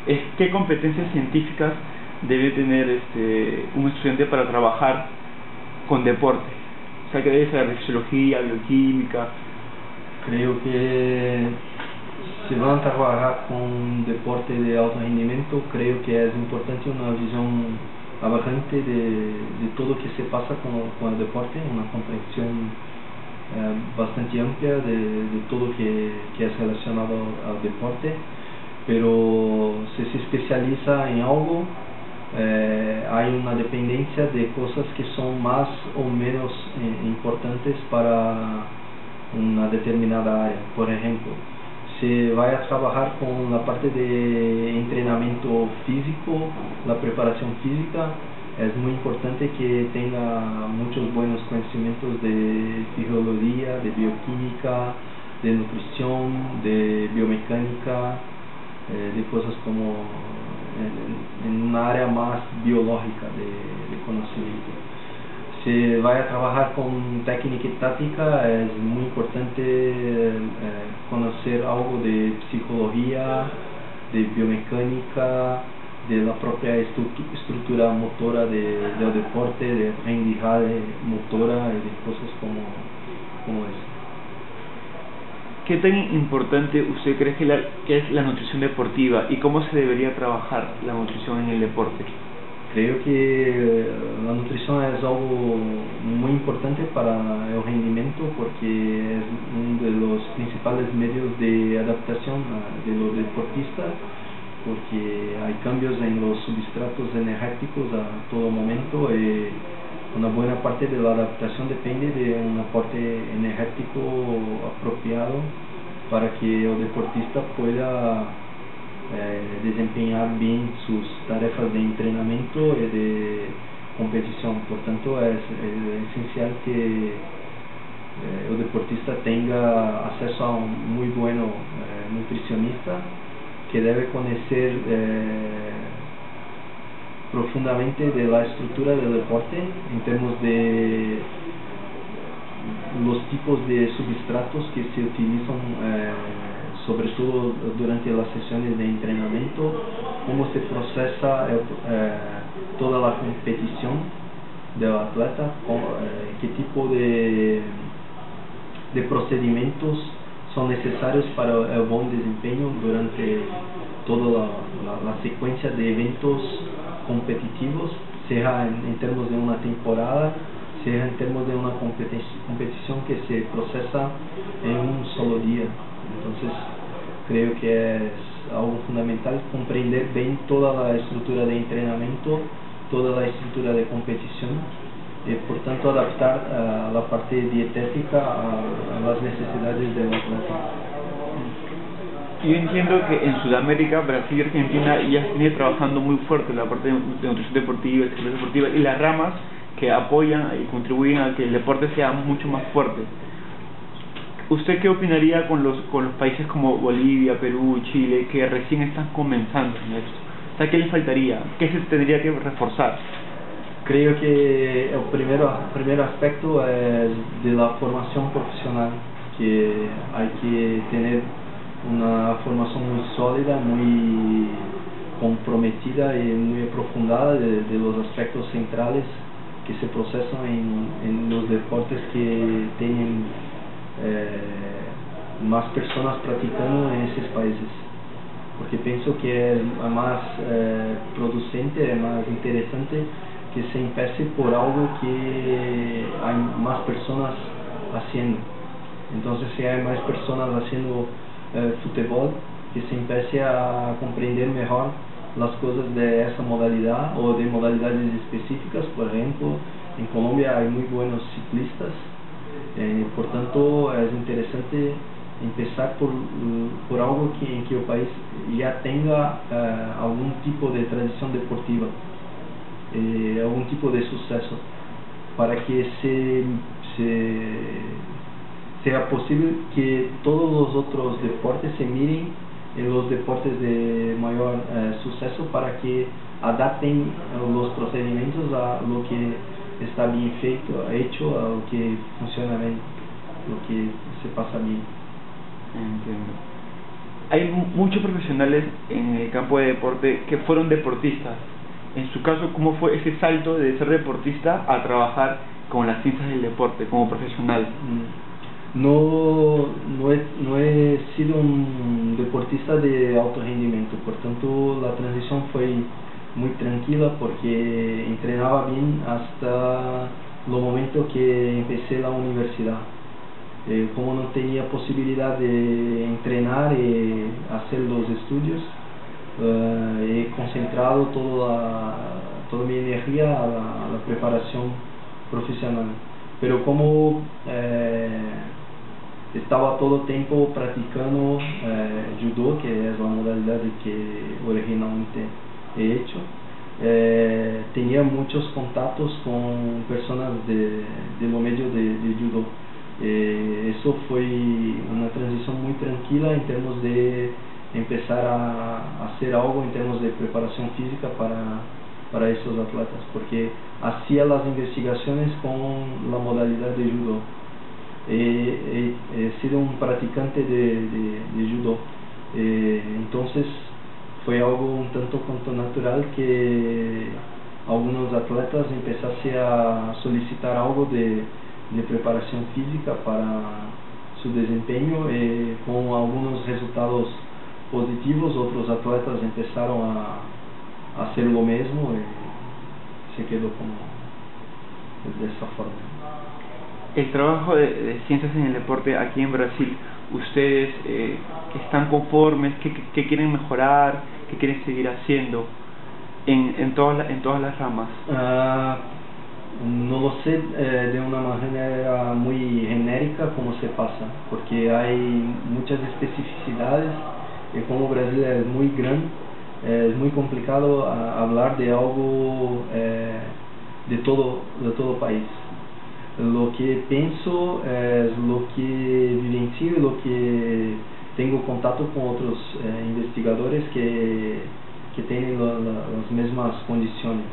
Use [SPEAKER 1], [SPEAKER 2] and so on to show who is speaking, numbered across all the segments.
[SPEAKER 1] es qué competencias científicas debe tener un estudiante para trabajar con deporte. O sea, que debe saber fisiología, bioquímica.
[SPEAKER 2] Creo que si van a trabajar con deporte de alto rendimiento, creo que es importante una visión abarcante de todo lo que se pasa con el deporte, una comprensión bastante amplia de todo que es relacionado al deporte, pero si se especializa en algo, hay una dependencia de cosas que son más o menos importantes para una determinada área. Por ejemplo, si vaya a trabajar con la parte de entrenamiento físico, la preparación física, es muy importante que tenga muchos buenos conocimientos de fisiología, de bioquímica, de nutrición, de biomecánica, de cosas como en una área más biológica de conocimiento. Si vaya a trabajar con técnica y táctica, es muy importante conocer algo de psicología, de biomecánica, de la propia estructura motora del deporte, de aprendizaje motora y de cosas como eso.
[SPEAKER 1] ¿Qué tan importante usted cree que es la nutrición deportiva y cómo se debería trabajar la nutrición en el deporte?
[SPEAKER 2] Creo que la nutrición es algo muy importante para el rendimiento porque es uno de los principales medios de adaptación de los deportistas, porque hay cambios en los substratos energéticos a todo momento y una buena parte de la adaptación depende de un aporte energético apropiado para que el deportista pueda desempeñar bien sus tareas de entrenamiento y de competición. Por tanto, es esencial que el deportista tenga acceso a un muy buen nutricionista que debe conocer profundamente de la estructura del deporte en términos de los tipos de substratos que se utilizan sobre todo durante las sesiones de entrenamiento, cómo se procesa toda la competición del atleta, qué tipo de procedimientos son necesarios para el buen desempeño durante toda la secuencia de eventos competitivos, sea en términos de una temporada, sea en términos de una competición que se procesa en un solo día. Entonces, creo que es algo fundamental comprender bien toda la estructura de entrenamiento, toda la estructura de competición y por tanto adaptar la parte dietética a las necesidades del atleta.
[SPEAKER 1] Yo entiendo que en Sudamérica, Brasil y Argentina ya viene trabajando muy fuerte la parte de nutrición deportiva, excelencia deportiva y las ramas que apoyan y contribuyen a que el deporte sea mucho más fuerte. ¿Usted qué opinaría con los países como Bolivia, Perú, Chile, que recién están comenzando en esto? O sea, ¿qué les faltaría? ¿Qué se tendría que reforzar?
[SPEAKER 2] Creo que el primer aspecto es de la formación profesional, que hay que tener una formación muy sólida, muy comprometida y muy aprofundada de los aspectos centrales que se procesan en los deportes que tienen más personas practicando en esos países, porque pienso que es más producente, es más interesante que se empiece por algo que hay más personas haciendo. Entonces, si hay más personas haciendo fútbol, que se empiece a comprender mejor las cosas de esa modalidad o de modalidades específicas. Por ejemplo, en Colombia hay muy buenos ciclistas, por tanto es interesante empezar por algo en que el país ya tenga algún tipo de tradición deportiva, algún tipo de suceso, para que sea posible que todos los otros deportes se miren en los deportes de mayor suceso, para que adapten los procedimientos a lo que está bien hecho, a lo que funciona bien, lo que se pasa bien.
[SPEAKER 1] Entiendo. hay muchos profesionales en el campo de deporte que fueron deportistas. En su caso, ¿cómo fue ese salto de ser deportista a trabajar con las ciencias del deporte como profesional?
[SPEAKER 2] No he sido un deportista de alto rendimiento, por tanto la transición fue muy tranquila porque entrenaba bien hasta el momento que empecé la universidad. Como no tenía posibilidad de entrenar y hacer los estudios, he concentrado toda mi energía a la preparación profesional. Pero como estaba todo el tiempo practicando judo, que es la modalidad que originalmente he hecho, tenía muchos contactos con personas de lo medio de judo. Eso fue una transición muy tranquila en términos de empezar a hacer algo en términos de preparación física para esos atletas, porque hacía las investigaciones con la modalidad de judo. He sido un practicante de judo, entonces fue algo un tanto cuanto natural que algunos atletas empezasen a solicitar algo de preparación física para su desempeño, con algunos resultados positivos. Otros atletas empezaron a hacer lo mismo y se quedó como de esa forma.
[SPEAKER 1] El trabajo de ciencias en el deporte aquí en Brasil, ¿ustedes están conformes? ¿Qué quieren mejorar? ¿Qué quieren seguir haciendo en todas las ramas?
[SPEAKER 2] No lo sé de una manera muy genérica cómo se pasa, porque hay muchas especificidades y como Brasil es muy grande, es muy complicado hablar de algo de todo país. Lo que pienso es lo que vivencio y lo que tengo contacto con otros investigadores que tienen las mismas condiciones.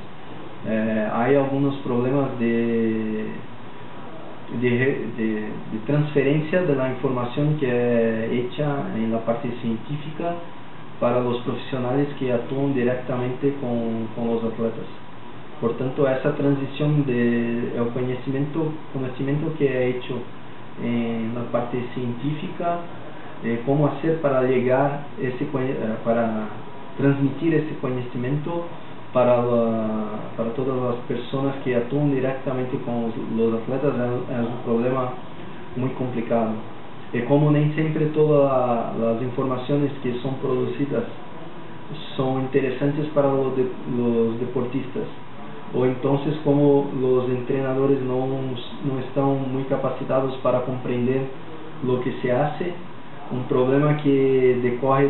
[SPEAKER 2] Hay algunos problemas de transferencia de la información que es hecha en la parte científica para los profesionales que actúan directamente con los atletas. Por tanto, esa transición del conocimiento que he hecho en la parte científica, cómo hacer para llegar para transmitir ese conocimiento para todas las personas que actúan directamente con los atletas, es un problema muy complicado. Como no siempre todas las informaciones que son producidas son interesantes para los deportistas, o entonces como los entrenadores no están muy capacitados para comprender lo que se hace, un problema que decorre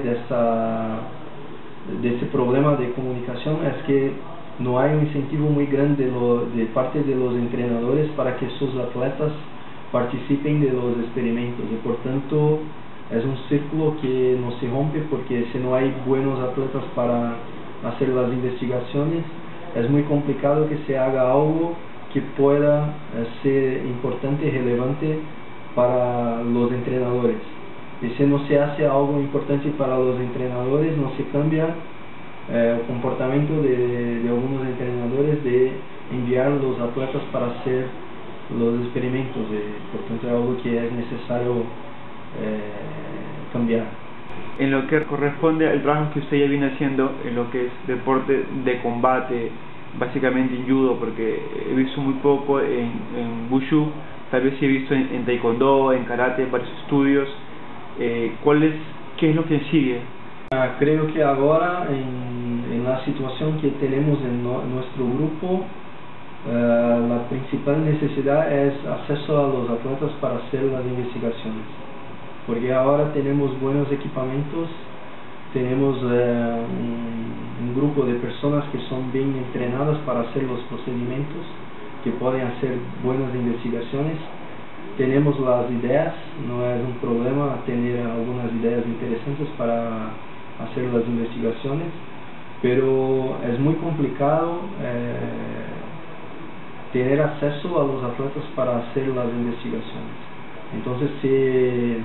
[SPEAKER 2] de ese problema de comunicación es que no hay un incentivo muy grande de parte de los entrenadores para que sus atletas participen de los experimentos, y por tanto es un círculo que no se rompe, porque si no hay buenos atletas para hacer las investigaciones, es muy complicado que se haga algo que pueda ser importante y relevante para los entrenadores. Y si no se hace algo importante para los entrenadores, no se cambia el comportamiento de algunos entrenadores de enviar los atletas para hacer los experimentos. Por tanto, es algo que es necesario cambiar.
[SPEAKER 1] En lo que corresponde al trabajo que usted ya viene haciendo en lo que es deporte de combate, básicamente en judo, porque he visto muy poco en wushu, tal vez sí he visto en taekwondo, en karate, en varios estudios. ¿Qué es lo que sigue?
[SPEAKER 2] Creo que ahora en la situación que tenemos en nuestro grupo, la principal necesidad es acceso a los atletas para hacer las investigaciones, porque ahora tenemos buenos equipamientos, tenemos un grupo de personas que son bien entrenadas para hacer los procedimientos, que pueden hacer buenas investigaciones. Tenemos las ideas, no es un problema tener algunas ideas interesantes para hacer las investigaciones, pero es muy complicado tener acceso a los atletas para hacer las investigaciones. Entonces, si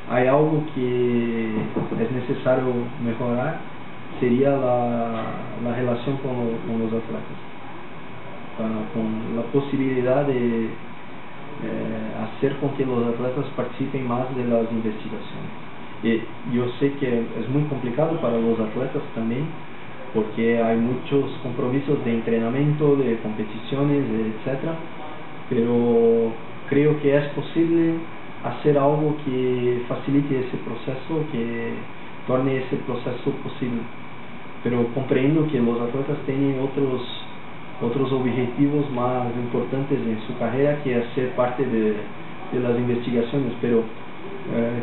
[SPEAKER 2] hay algo que es necesario mejorar, sería la relación con los atletas, con la posibilidad de hacer con que los atletas participen más de las investigaciones. Y yo sé que es muy complicado para los atletas también, porque hay muchos compromisos de entrenamiento, de competiciones, etcétera, pero creo que es posible hacer algo que facilite ese proceso, que torne ese proceso posible. Pero comprendo que los atletas tienen otros objetivos más importantes en su carrera, que es ser parte de las investigaciones, pero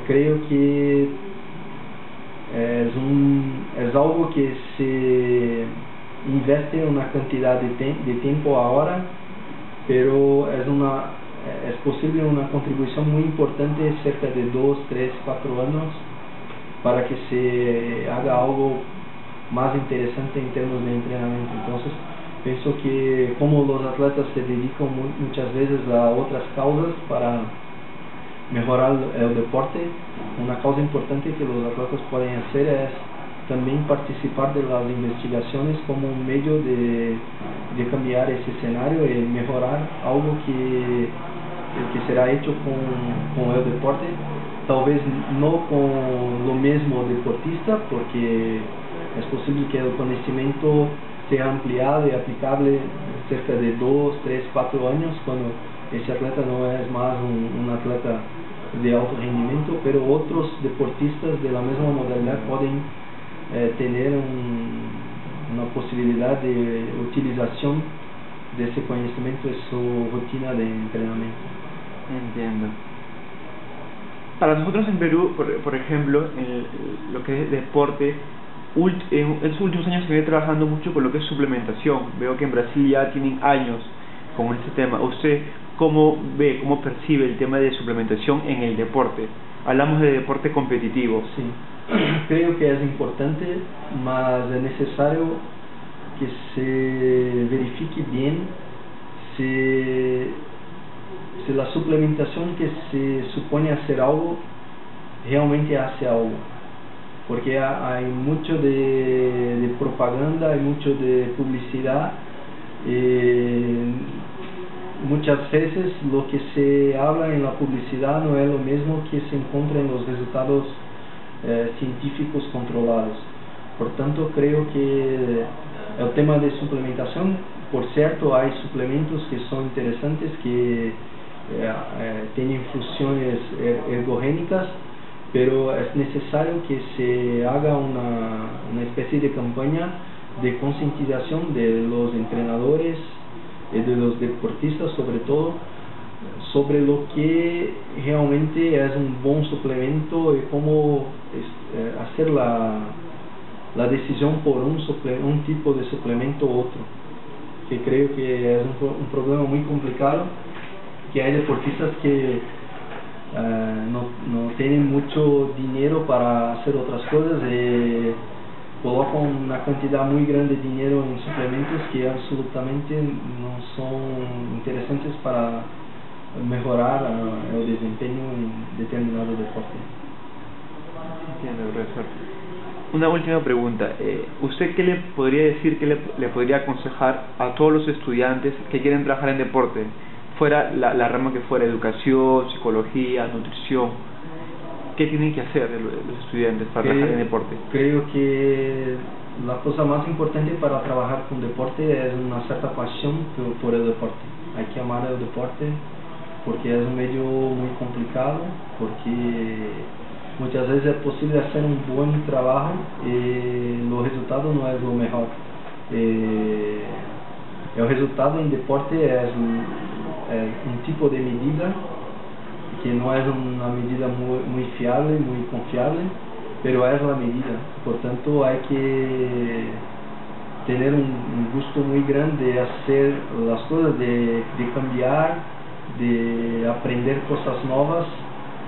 [SPEAKER 2] creo que es algo que se investe una cantidad de tiempo ahora, pero es posible una contribución muy importante cerca de 2, 3, 4 años para que se haga algo más interesante en términos de entrenamiento. Entonces pienso que como los atletas se dedican muchas veces a otras causas para mejorar el deporte, una causa importante que los atletas pueden hacer es también participar de las investigaciones como un medio de cambiar ese escenario y mejorar algo que será hecho con el deporte, tal vez no con lo mismo deportista, porque es posible que el conocimiento sea ampliado y aplicable cerca de 2, 3, 4 años, cuando ese atleta no es más un atleta de alto rendimiento, pero otros deportistas de la misma modalidad pueden tener una posibilidad de utilización de ese conocimiento en su rutina de entrenamiento.
[SPEAKER 1] Entiendo. Para nosotros en Perú, por ejemplo, en lo que es deporte, en estos últimos años se viene trabajando mucho con lo que es suplementación. Veo que en Brasil ya tienen años con este tema. ¿Usted cómo ve, cómo percibe el tema de suplementación en el deporte? Hablamos de deporte competitivo.
[SPEAKER 2] Sí, creo que es importante, mas es necesario que se verifique bien si la suplementación que se supone hacer algo realmente hace algo, porque hay mucho de propaganda, hay mucho de publicidad, muchas veces lo que se habla en la publicidad no es lo mismo que se encuentra en los resultados científicos controlados. Por tanto, creo que el tema de suplementación, por cierto, hay suplementos que son interesantes, que tienen funciones ergogénicas, pero es necesario que se haga una especie de campaña de concientización de los entrenadores y de los deportistas, sobre todo, sobre lo que realmente es un buen suplemento y cómo hacer la decisión por un tipo de suplemento u otro, que creo que es un problema muy complicado, que hay deportistas que no tienen mucho dinero para hacer otras cosas y colocan una cantidad muy grande de dinero en suplementos que absolutamente no son interesantes para mejorar el desempeño en determinado deporte.
[SPEAKER 1] Entiendo, profesor. Una última pregunta. ¿Usted qué le podría decir, qué le podría aconsejar a todos los estudiantes que quieren trabajar en deporte, fuera la rama que fuera, educación, psicología, nutrición? ¿Qué tienen que hacer los estudiantes para trabajar en deporte?
[SPEAKER 2] Creo que la cosa más importante para trabajar con deporte es una cierta pasión por el deporte. Hay que amar el deporte, porque es un medio muy complicado, porque muchas veces es posible hacer un buen trabajo y los resultados no es lo mejor. El resultado en deporte es un tipo de medida que no es una medida muy fiable, muy confiable, pero es la medida. Por tanto, hay que tener un gusto muy grande de hacer las cosas, de cambiar, de aprender cosas nuevas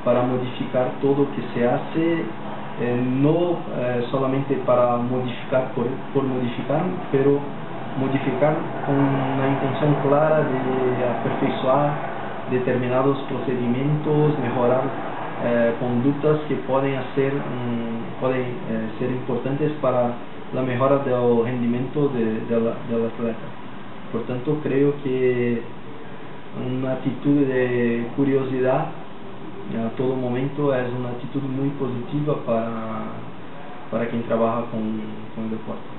[SPEAKER 2] para modificar todo lo que se hace, no solamente para modificar por modificar, pero modificar con una intención clara de aperfeiçoar determinados procedimientos, mejorar conductas que pueden ser importantes para la mejora del rendimiento del atleta. Por tanto, creo que una actitud de curiosidad a todo momento es una actitud muy positiva para quien trabaja con el deporte.